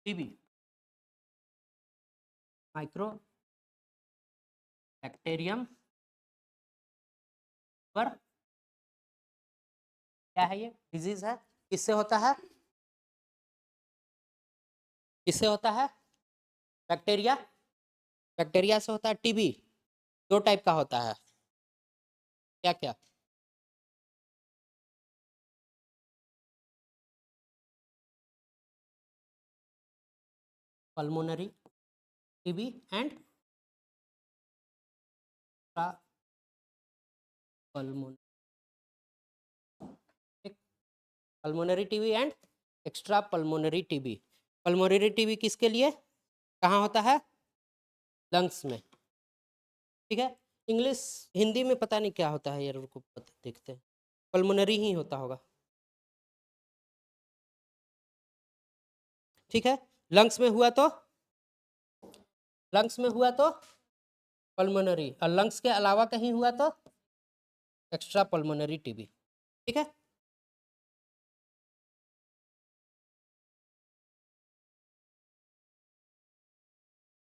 TB, micro bacterium पर क्या है, ये डिजीज है। किससे होता है, किससे होता है, बैक्टीरिया, बैक्टीरिया से होता है टीबी। दो टाइप का होता है, क्या क्या, pulmonary TB and pulmonary TB and extra pulmonary TB. Pulmonary TB किसके लिए, कहाँ होता है, लंग्स में, ठीक है। इंग्लिश हिंदी में पता नहीं क्या होता है यार, उनको पता, देखते हैं, पल्मोनरी ही होता होगा, ठीक है। लंग्स में हुआ तो, लंग्स में हुआ तो पल्मोनरी, और लंग्स के अलावा कहीं हुआ तो एक्स्ट्रा पल्मोनरी टीबी, ठीक है।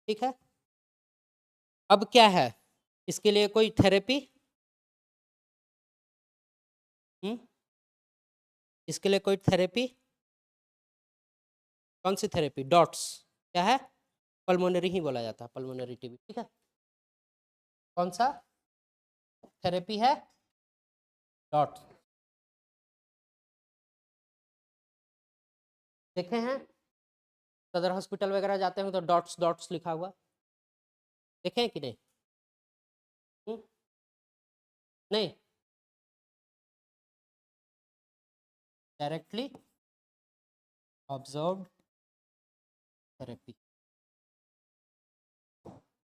ठीक है, अब क्या है, इसके लिए कोई थेरेपी, इसके लिए कोई थेरेपी, कौन सी थेरेपी, डॉट्स, क्या है, पल्मोनरी ही बोला जाता है, पल्मोनरी टीबी, ठीक है। कौन सा थेरेपी है, डॉट्स, देखे हैं सदर हॉस्पिटल वगैरह जाते हैं तो डॉट्स डॉट्स लिखा हुआ, देखे हैं कि नहीं, हुँ? नहीं, डायरेक्टली ऑब्जर्व्ड थेरेपी,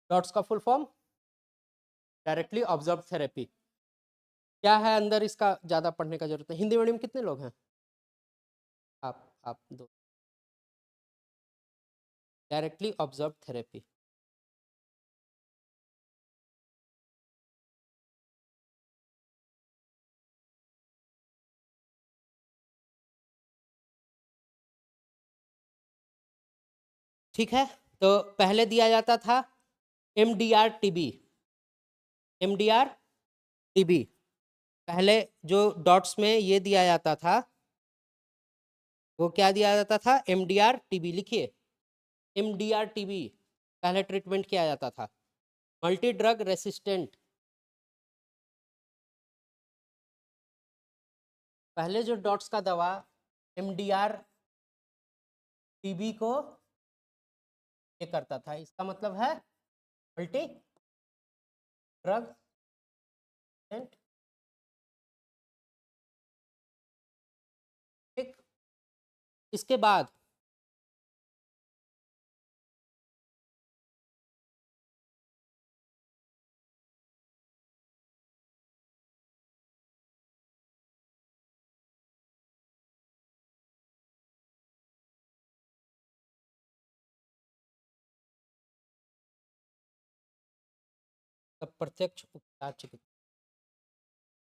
डॉट्स का full form directly observe therapy. क्या है अंदर इसका, ज़्यादा पढ़ने का जरूरत है। हिंदी मीडियम कितने लोग हैं, आप दो, डायरेक्टली ऑब्जर्व थेरेपी, ठीक है। तो पहले दिया जाता था एमडीआर टीबी, एमडीआर टीबी, पहले जो डॉट्स में ये दिया जाता था वो क्या दिया जाता था, एमडीआर टीबी, लिखिए एमडीआर टीबी पहले ट्रीटमेंट किया जाता था, मल्टी ड्रग रेसिस्टेंट। पहले जो डॉट्स का दवा एमडीआर टीबी को ये करता था, इसका मतलब है मल्टी ड्रग, ठीक। इसके बाद प्रत्यक्ष उपचार, चिकित्सा,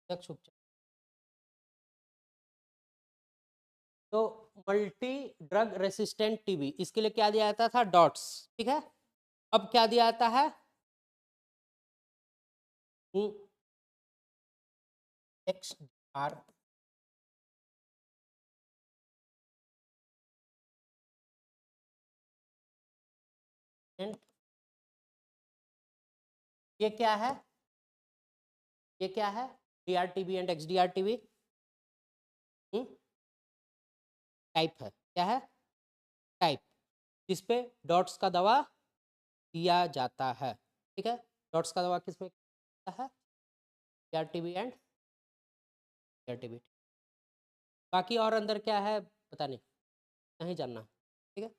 प्रत्यक्ष उपचार, तो मल्टी ड्रग रेसिस्टेंट टीबी, इसके लिए क्या दिया जाता था, डॉट्स, ठीक है। अब क्या दिया जाता है, एक्स आर, ये क्या है, ये क्या है, DR TB and X DR TB type है, क्या है, टाइप, जिसपे डॉट्स का दवा दिया जाता है, ठीक है। डॉट्स का दवा किस पे है, DR TB and DR TB. बाकी और अंदर क्या है पता नहीं, नहीं जानना, ठीक है।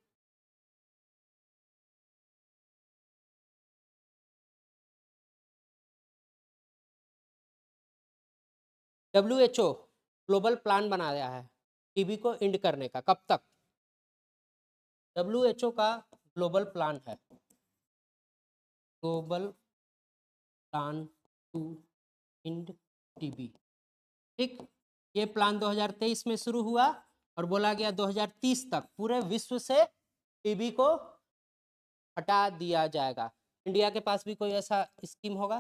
WHO ग्लोबल प्लान बनाया है टीबी को इंड करने का, कब तक, WHO का ग्लोबल प्लान है, global plan to end TB, ठीक। ये प्लान 2023 में शुरू हुआ और बोला गया 2030 तक पूरे विश्व से टीबी को हटा दिया जाएगा। इंडिया के पास भी कोई ऐसा स्कीम होगा,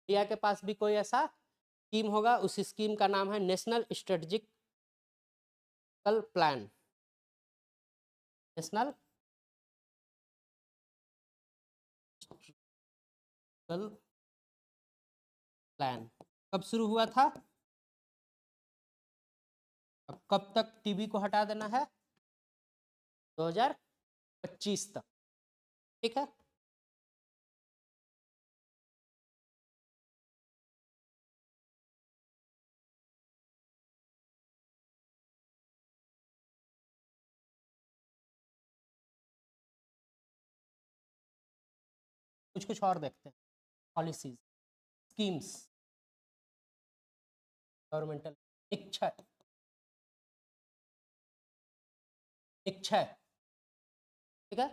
इंडिया के पास भी कोई ऐसा स्कीम होगा, उस स्कीम का नाम है national strategic plan. National plan कब शुरू हुआ था, अब कब तक टीबी को हटा देना है, 2025 तक। ठीक है, कुछ कुछ और देखते हैं, पॉलिसीज, स्कीम्स, गवर्नमेंटल इच्छा, निक्षय। ठीक है,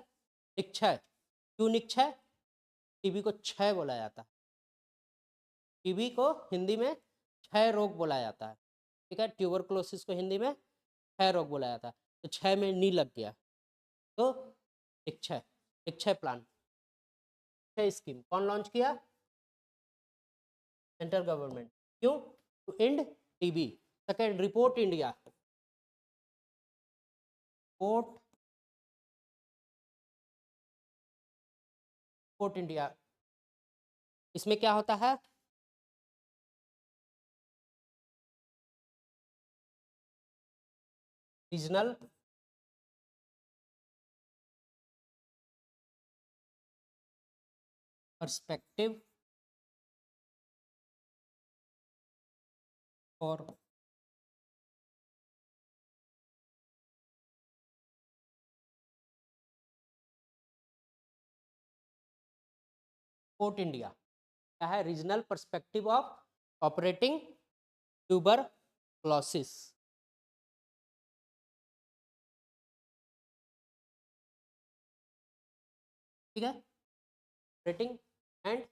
निक्षय, क्यों निक्षय, टीबी को क्षय बोला जाता है, टीबी को हिंदी में क्षय रोग बोला जाता है। ठीक है, ट्यूबरकुलोसिस को हिंदी में क्षय रोग बोला जाता है, तो क्षय में नी लग गया, तो निक्षय, निक्षय प्लान, निक्षय स्कीम कौन लॉन्च किया, सेंट्रल गवर्नमेंट। क्यों, to end TB. Second, report India, report India, इसमें क्या होता है, रीजनल पर्सपेक्टिव और रिपोर्ट इंडिया क्या है, regional perspective of operating tuberculosis. ठीक है, ऑपरेटिंग एंड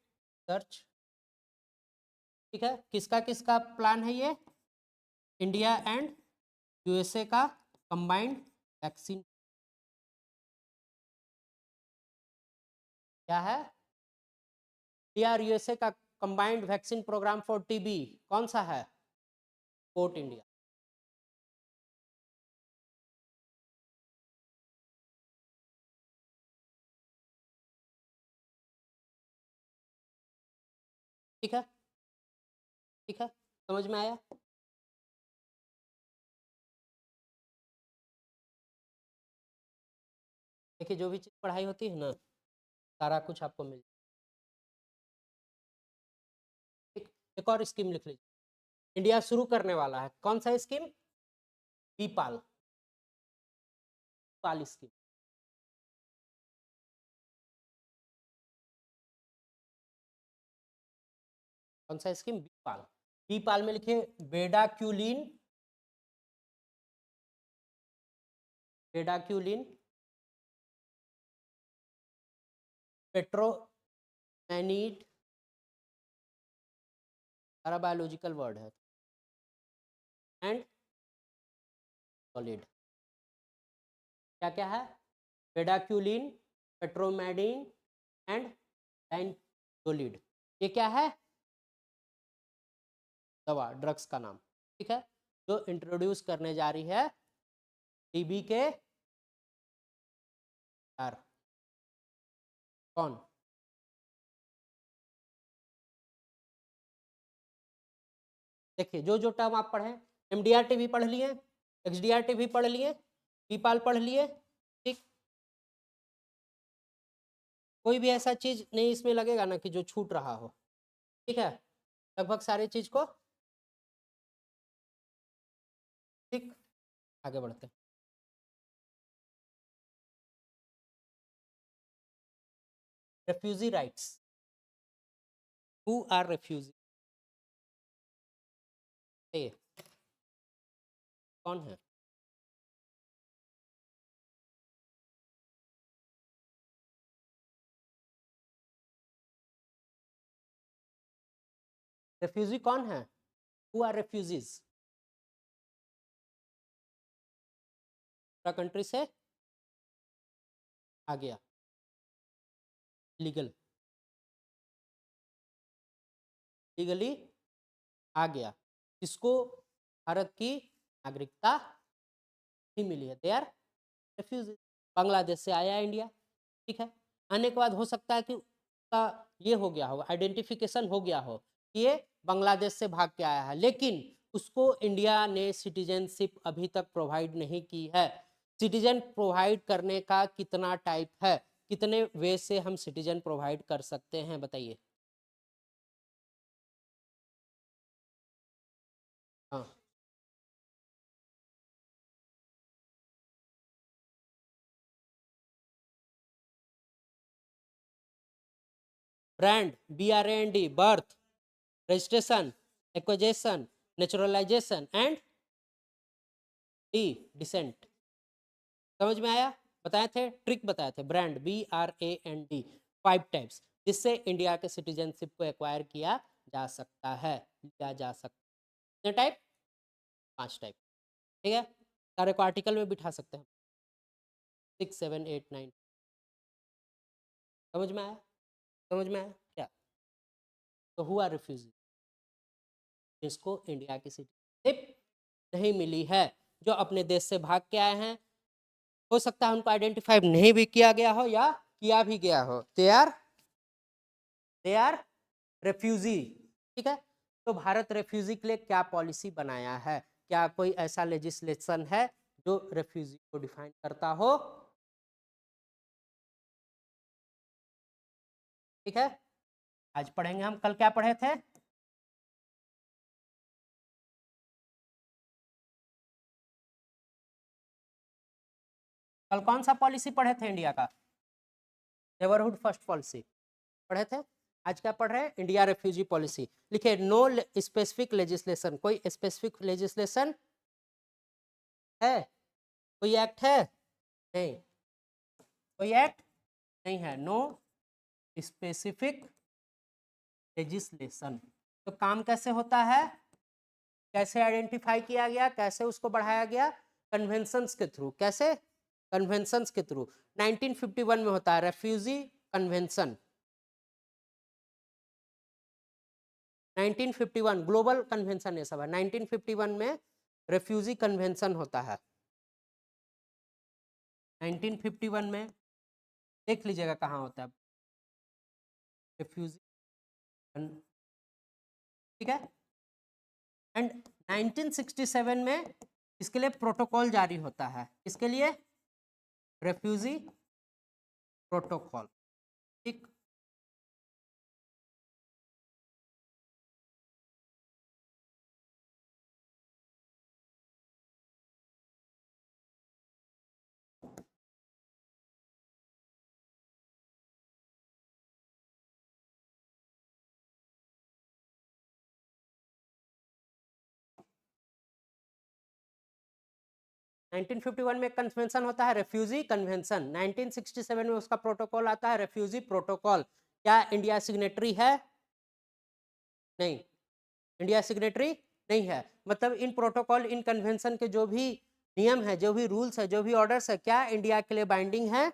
सर्च। ठीक है, किसका किसका प्लान है ये, इंडिया एंड यूएसए का कंबाइंड वैक्सीन। क्या है, इंडिया और यूएसए का combined vaccine programme for TB, कौन सा है, रिपोर्ट इंडिया। ठीक है, ठीक है, समझ में आया। देखिए, जो भी चीज पढ़ाई होती है ना, सारा कुछ आपको मिल, ठीक। एक और स्कीम लिख लीजिए, इंडिया शुरू करने वाला है, कौन सा स्कीम, बीपाल, पाल स्कीम। कौन सा स्कीम, बीपाल। बीपाल में लिखिए बेडाक्यूलिन, बेडाक्यूलिन, पेट्रोमैनिड, सारा बायोलॉजिकल वर्ड है, एंड सॉलिड। क्या क्या है, बेडाक्यूलिन, पेट्रोमैडिन एंड डाइनजोलिड। ये क्या है, दवा, ड्रग्स का नाम। ठीक है, जो इंट्रोड्यूस करने जा रही है टीबी के यार, कौन, देखिए जो जो टर्म आप पढ़े, एमडीआर टीबी पढ़ लिए, एक्सडीआर टीबी पढ़ लिए, बीपाल पढ़ लिए। ठीक, कोई भी ऐसा चीज नहीं इसमें लगेगा ना कि जो छूट रहा हो। ठीक है, लगभग सारी चीज को, ठीक, आगे बढ़ते हैं। Refugee rights, who are refugee, कौन है, रेफ्यूजी कौन है, हु आर रेफ्यूजीज, कंट्री से आ गया, लीगली आ गया, इसको भारत की नागरिकता ही मिली है, दे आर रेफ्यूजी। बांग्लादेश से आया इंडिया, ठीक है, आने के बाद हो सकता है कि उसका ये हो गया हो, आइडेंटिफिकेशन हो गया हो कि ये बांग्लादेश से भाग के आया है, लेकिन उसको इंडिया ने सिटीजनशिप अभी तक प्रोवाइड नहीं की है। सिटीजन प्रोवाइड करने का कितना टाइप है, कितने वे से हम सिटीजन प्रोवाइड कर सकते हैं, बताइए। हाँ, brand, BRAND, birth, registration, acquisition, naturalisation and D descent. समझ में आया? बताए थे, ट्रिक बताए थे, ब्रांड BRAND, 5 टाइप्स जिससे इंडिया के सिटीजनशिप को एक्वायर किया जा सकता है, लिया जा सकता है। कितने टाइप? 5 टाइप, ठीक है, सारे को आर्टिकल में बिठा सकते हैं, 6, 7, 8, 9। समझ में आया? समझ में आया क्या? तो हुआ रिफ्यूजी, जिसको इंडिया की सिटीजनशिप नहीं मिली है, जो अपने देश से भाग के आए हैं, हो सकता है उनको आइडेंटिफाई नहीं भी किया गया हो या किया भी गया हो, दे आर रेफ्यूजी, ठीक है। तो भारत रेफ्यूजी के लिए क्या पॉलिसी बनाया है? क्या कोई ऐसा लेजिस्लेशन है जो रेफ्यूजी को डिफाइन करता हो? ठीक है, आज पढ़ेंगे हम, कल क्या पढ़े थे? कल कौन सा पॉलिसी पढ़े थे इंडिया का? नेबरहुड फर्स्ट पॉलिसी पढ़े थे। आज क्या पढ़ रहे हैं? India refugee policy. लिखे, नो स्पेसिफिक लेजिस्लेशन, कोई स्पेसिफिक लेजिस्लेशन है? कोई एक्ट है? नहीं, कोई एक्ट नहीं है, नो स्पेसिफिक लेजिस्लेशन। तो काम कैसे होता है, कैसे आइडेंटिफाई किया गया, कैसे उसको बढ़ाया गया? कन्वेंशंस के थ्रू। कैसे? कन्वेंशंस के थ्रू। 1951 में होता है रेफ्यूजी कन्वेंशन। 1951 ग्लोबल कन्वेंशन, ये सब है। 1951 में रेफ्यूजी कन्वेंशन होता है। 1951 में देख लीजिएगा कहाँ होता है रेफ्यूजी, ठीक है। एंड 1967 में इसके लिए प्रोटोकॉल जारी होता है। इसके लिए रेफ्यूजी प्रोटोकॉल, ठीक। 1951 में कन्वेंशन होता है रेफ्यूजी कन्वेंशन, 1967 में उसका प्रोटोकॉल आता है रेफ्यूजी प्रोटोकॉल। क्या इंडिया सिग्नेटरी है? नहीं, इंडिया सिग्नेटरी नहीं है। मतलब इन प्रोटोकॉल, इन कन्वेंशन के जो भी नियम है, जो भी रूल्स है, जो भी ऑर्डर्स है, क्या इंडिया के लिए बाइंडिंग है?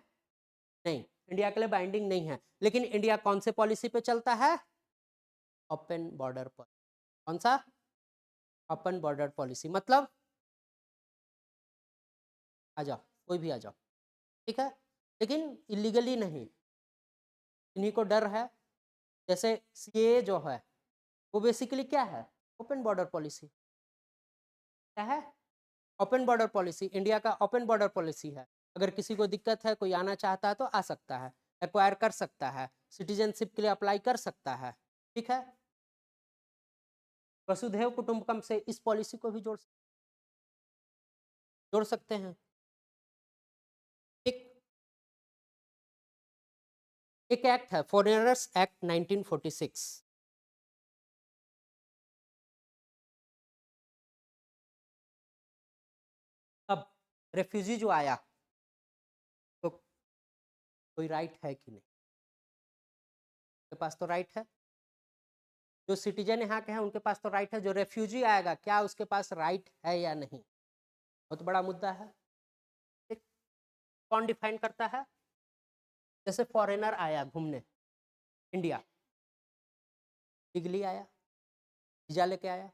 नहीं, इंडिया के लिए बाइंडिंग नहीं है। लेकिन इंडिया कौन से पॉलिसी पे चलता है? ओपन बॉर्डर पर। कौन सा? Open border policy. मतलब आ जाओ, कोई भी आ जाओ, ठीक है, लेकिन इलीगली नहीं। इन्हीं को डर है, जैसे सीए जो है वो बेसिकली क्या है? Open border policy. क्या है? Open border policy. इंडिया का ओपन बॉर्डर पॉलिसी है। अगर किसी को दिक्कत है, कोई आना चाहता है तो आ सकता है, एक्वायर कर सकता है, सिटीजनशिप के लिए अप्लाई कर सकता है, ठीक है। वसुधैव कुटुंबकम से इस पॉलिसी को भी जोड़ सकते हैं, ठीक। एक एक्ट है फॉरेनर्स एक्ट 1946। अब रेफ्यूजी जो आया तो कोई राइट है कि नहीं? उनके पास तो राइट है। जो सिटीजन यहाँ के हैं उनके पास तो राइट है। जो रेफ्यूजी आएगा, क्या उसके पास राइट है या नहीं? बहुत बड़ा मुद्दा है, ठीक। कौन डिफाइन करता है? जैसे फॉरेनर आया घूमने इंडिया, लीगली आया, वीजा लेके आया,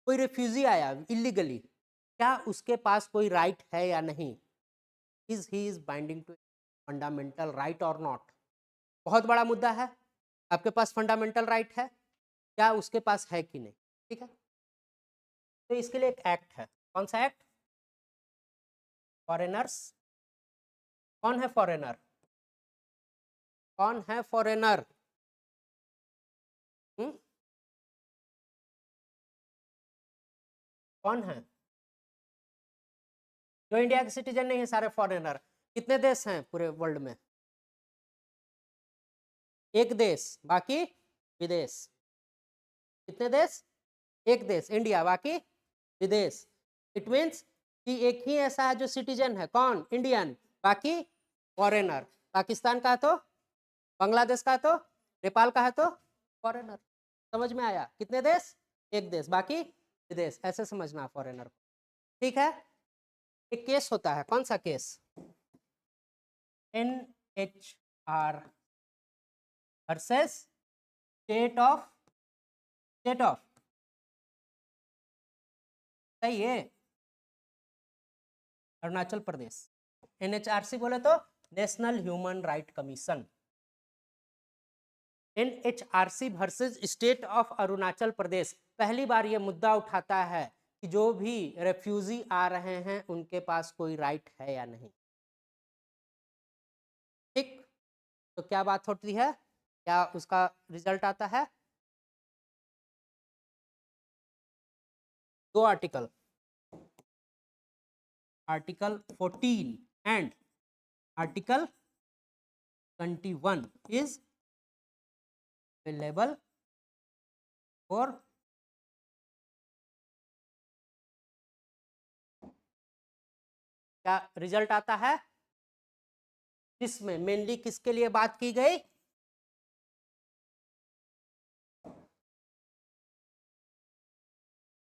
कोई रेफ्यूजी आया इलीगली, क्या उसके पास कोई राइट है या नहीं? Is he is binding to fundamental right और नॉट? बहुत बड़ा मुद्दा है। आपके पास फंडामेंटल राइट है, क्या उसके पास है कि नहीं? ठीक है, तो इसके लिए एक एक्ट है। कौन सा एक्ट? फॉरेनर्स। कौन है फॉरेनर? कौन है फॉरेनर? कौन है जो इंडिया के सिटीजन नहीं है? सारे फॉरेनर। कितने देश हैं पूरे वर्ल्ड में? एक देश, बाकी विदेश। कितने देश? एक देश इंडिया, बाकी विदेश। इट मीन्स कि एक ही ऐसा है जो सिटीजन है। कौन? इंडियन, बाकी फॉरेनर। पाकिस्तान का है तो, बांग्लादेश का है तो, नेपाल का है तो फॉरेनर। समझ में आया? कितने देश? एक देश, बाकी विदेश। ऐसे समझना फॉरेनर को। ठीक है, एक केस होता है। कौन सा case? NHR versus state of सही है, अरुणाचल प्रदेश। NHRC बोले तो national human right commission. NHRC versus state of Arunachal Pradesh पहली बार ये मुद्दा उठाता है कि जो भी रेफ्यूजी आ रहे हैं उनके पास कोई राइट है या नहीं। ठीक, तो क्या बात होती है, क्या उसका रिजल्ट आता है? दो article, article 14 and article 21 is available for क्या रिजल्ट आता है? जिसमें मेनली किसके लिए बात की गई?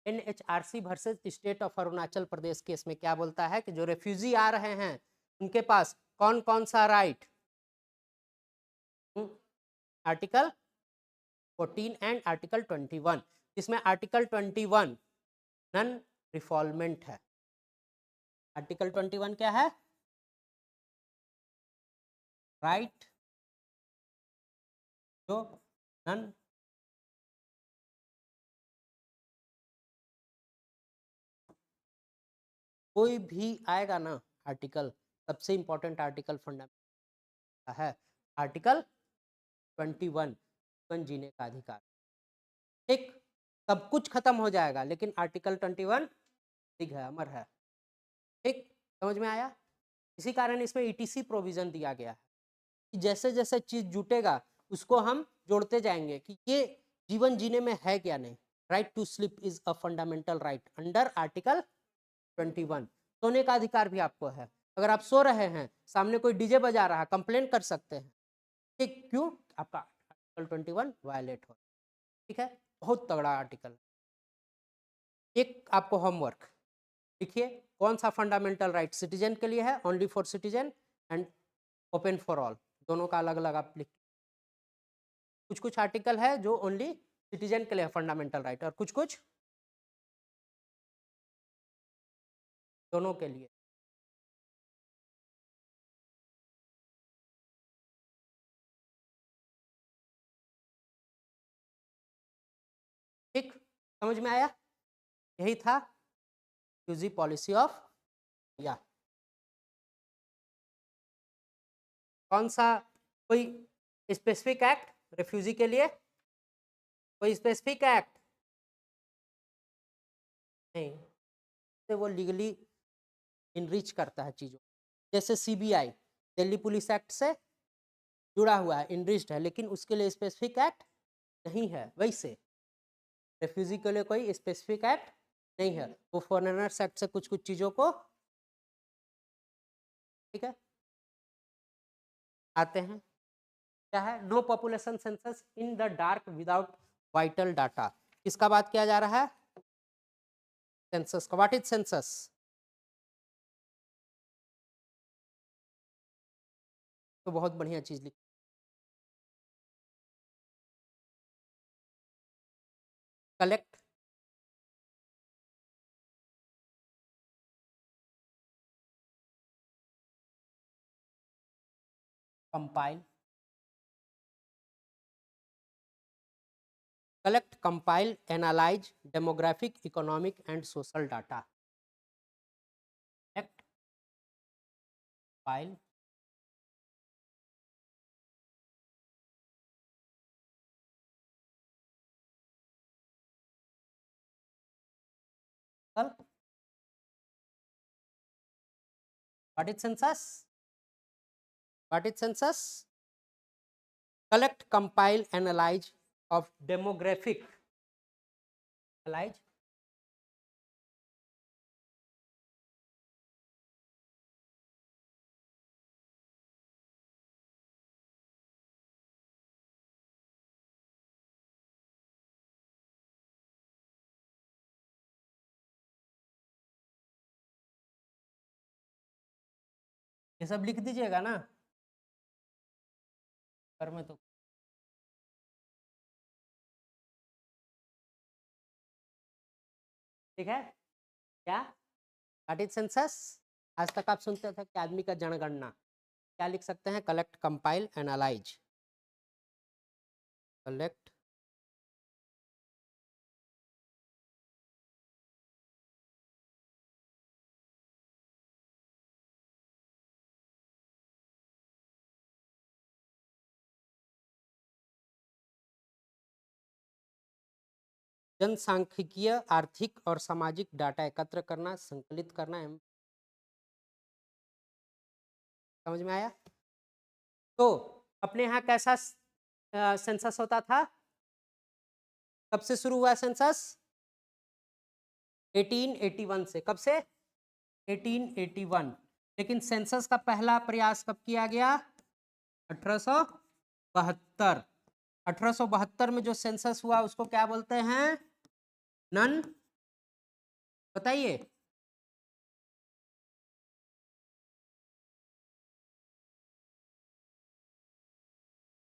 NHRC versus state of Arunachal Pradesh case में क्या बोलता है कि जो रेफ्यूजी आ रहे हैं उनके पास कौन कौन सा राइट? Article 14 and article 21। इसमें आर्टिकल 21 नन रिफॉल्वमेंट है। आर्टिकल 21 क्या है? राइट जो नन कोई भी आएगा ना आर्टिकल, सबसे इंपॉर्टेंट आर्टिकल फंडामेंटल है आर्टिकल 21, जीवन जीने का अधिकार। ठीक, सब कुछ खत्म हो जाएगा लेकिन आर्टिकल 21 ठीक है, अमर है। ठीक, समझ में आया? इसी कारण इसमें ETC प्रोविजन दिया गया है कि जैसे जैसे चीज जुटेगा उसको हम जोड़ते जाएंगे कि ये जीवन जीने में है क्या नहीं। Right to sleep is a fundamental right under article 21। सोने का अधिकार भी आपको है। अगर आप सो रहे हैं, सामने कोई डीजे बजा रहा है, कंप्लेन कर सकते हैं। ठीक, क्यों? आपका आर्टिकल 21 वायलेट हो। ठीक है, बहुत तगड़ा आर्टिकल। एक आपको होमवर्क लिखिए, कौन सा फंडामेंटल राइट सिटीजन के लिए है, only for citizen, and open for all, दोनों का अलग अलग आप लिख। कुछ कुछ आर्टिकल है जो ओनली सिटीजन के लिए फंडामेंटल राइट और कुछ कुछ दोनों के लिए। ठीक, समझ में आया? यही था यूजी पॉलिसी ऑफ या। कौन सा कोई स्पेसिफिक एक्ट रेफ्यूजी के लिए? कोई स्पेसिफिक एक्ट नहीं, तो वो लीगली इनरिच करता है चीज़ों। जैसे CBI दिल्ली पुलिस एक्ट से जुड़ा हुआ है, इनरिच्ड है, लेकिन उसके लिए स्पेसिफिक एक्ट नहीं है। वैसे रेफ्यूजी के लिए कोई स्पेसिफिक एक्ट नहीं है, वो फॉरेनर्स एक्ट से कुछ कुछ चीज़ों को। ठीक है, आते हैं। क्या है? No population census in the dark without vital data. किसका बात किया जा रहा है? सेंसस का। What is census? तो बहुत बढ़िया चीज लिखी। Collect, compile, collect, compile, analyze demographic, economic and social data. Collect, compile, what is census? What is census? Collect, compile, analyze of demographic, analyze ये सब लिख दीजिएगा ना पर में तो ठीक है क्या व्हाट इज सेंसस आज तक आप सुनते थे कि आदमी का जनगणना क्या लिख सकते हैं कलेक्ट कंपाइल एनालाइज कलेक्ट जनसांख्यिकीय आर्थिक और सामाजिक डाटा एकत्र करना संकलित करना है समझ में आया तो अपने यहाँ कैसा सेंसस होता था कब से शुरू हुआ सेंसस 1881 से कब से 1881 लेकिन सेंसस का पहला प्रयास कब किया गया 1872 1872 में जो सेंसस हुआ उसको क्या बोलते हैं नन बताइए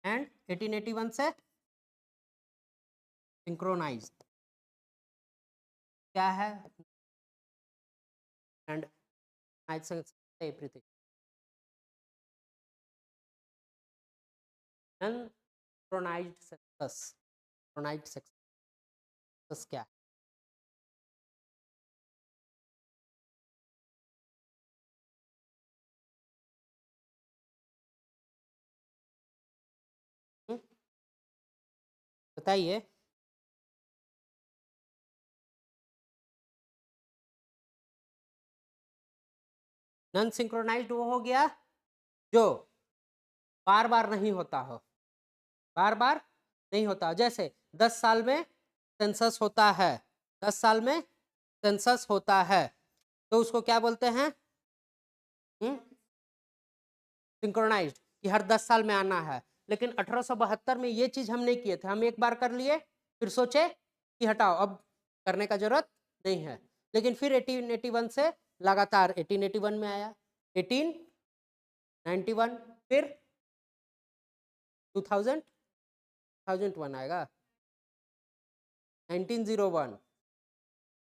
एंड 1881 से सिंक्रोनाइज क्या है and everything non synchronised census synchronised census क्या है बताइए नन सिंक्रोनाइज्ड वो हो गया जो बार बार नहीं होता हो बार बार नहीं होता जैसे 10 साल में सेंसस होता है 10 साल में सेंसस होता है तो उसको क्या बोलते हैं सिंक्रोनाइज्ड कि हर 10 साल में आना है लेकिन 1872 में ये चीज हम नहीं किए थे हम एक बार कर लिए फिर सोचे कि हटाओ अब करने का जरूरत नहीं है लेकिन फिर 1881 से लगातार 1881 में आया 1891 फिर 2001 आएगा 1901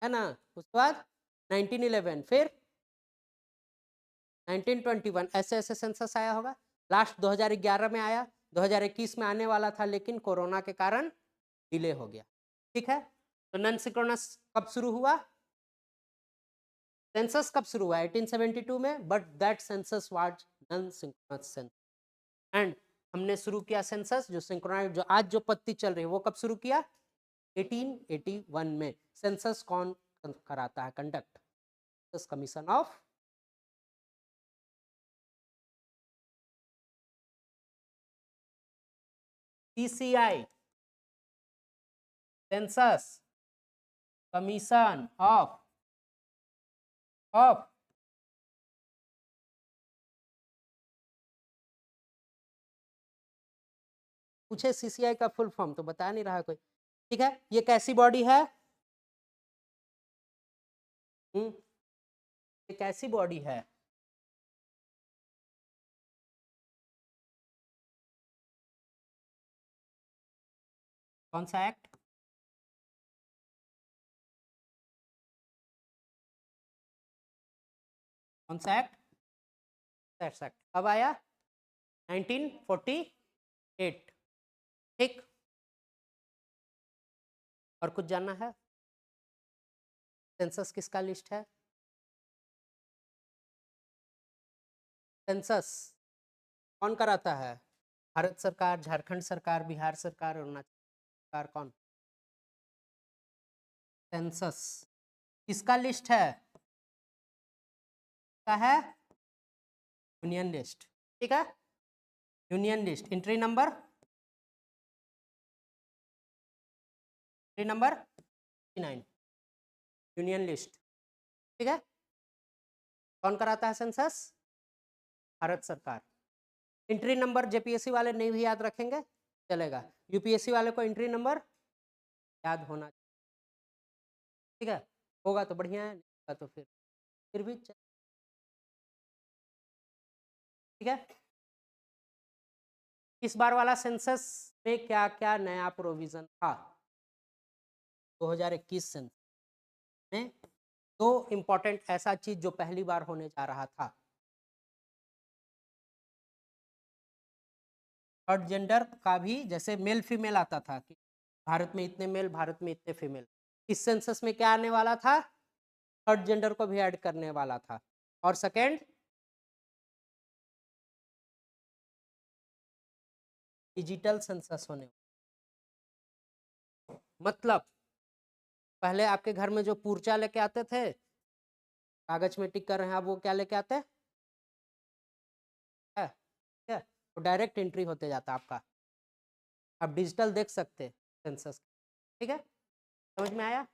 है ना उसके बाद 1911 फिर 1921 ऐसे ऐसे सेंसस आया होगा लास्ट 2011 में आया 2021 में आने वाला था लेकिन कोरोना के कारण डिले हो गया ठीक है तो नन सिंक्रोनस कब शुरू हुआ सेंसस कब शुरू हुआ 1872 में but that census was non synchronous census and हमने शुरू किया सेंसस जो सिंक्रोनाइज जो आज जो पत्ती चल रही है वो कब शुरू किया 1881 में सेंसस कौन कराता है conduct commission of CCI census commission of पूछे CCI का फुल फॉर्म तो बता नहीं रहा कोई ठीक है ये कैसी बॉडी है ये कैसी बॉडी है कौन सा एक्ट? कौन सा एक्ट? सेंसस एक्ट कब आया? 1948। ठीक, और कुछ जानना है? सेंसस किसका लिस्ट है? सेंसस कौन कराता है? भारत सरकार, झारखंड सरकार, बिहार सरकार, अरुणाचल सरकार, कौन? सेंसस किसका लिस्ट है? क्या है? Union list. ठीक है, union list. Entry number 9, union list. ठीक है, कौन कराता है सेंसस? भारत सरकार। एंट्री नंबर जेपीएससी वाले नहीं भी याद रखेंगे चलेगा, यूपीएससी वाले को एंट्री नंबर याद होना। ठीक है, होगा तो बढ़िया है, नहीं होगा तो फिर भी ठीक है। इस बार वाला सेंसस में क्या क्या नया प्रोविजन था? 2021 सेंसस में दो इंपॉर्टेंट ऐसा चीज जो पहली बार होने जा रहा था। थर्ड जेंडर का भी, जैसे मेल फीमेल आता था कि भारत में इतने मेल, भारत में इतने फीमेल, इस सेंसस में क्या आने वाला था? थर्ड जेंडर को भी ऐड करने वाला था। और सेकेंड, डिजिटल सेंसस होने, मतलब पहले आपके घर में जो पूर्चा लेके आते थे, कागज में टिक कर रहे हैं, आप वो क्या लेके आते हैं? ठीक है, तो डायरेक्ट एंट्री होते जाता आपका, आप डिजिटल देख सकते हैं सेंसस। ठीक है, समझ में आया?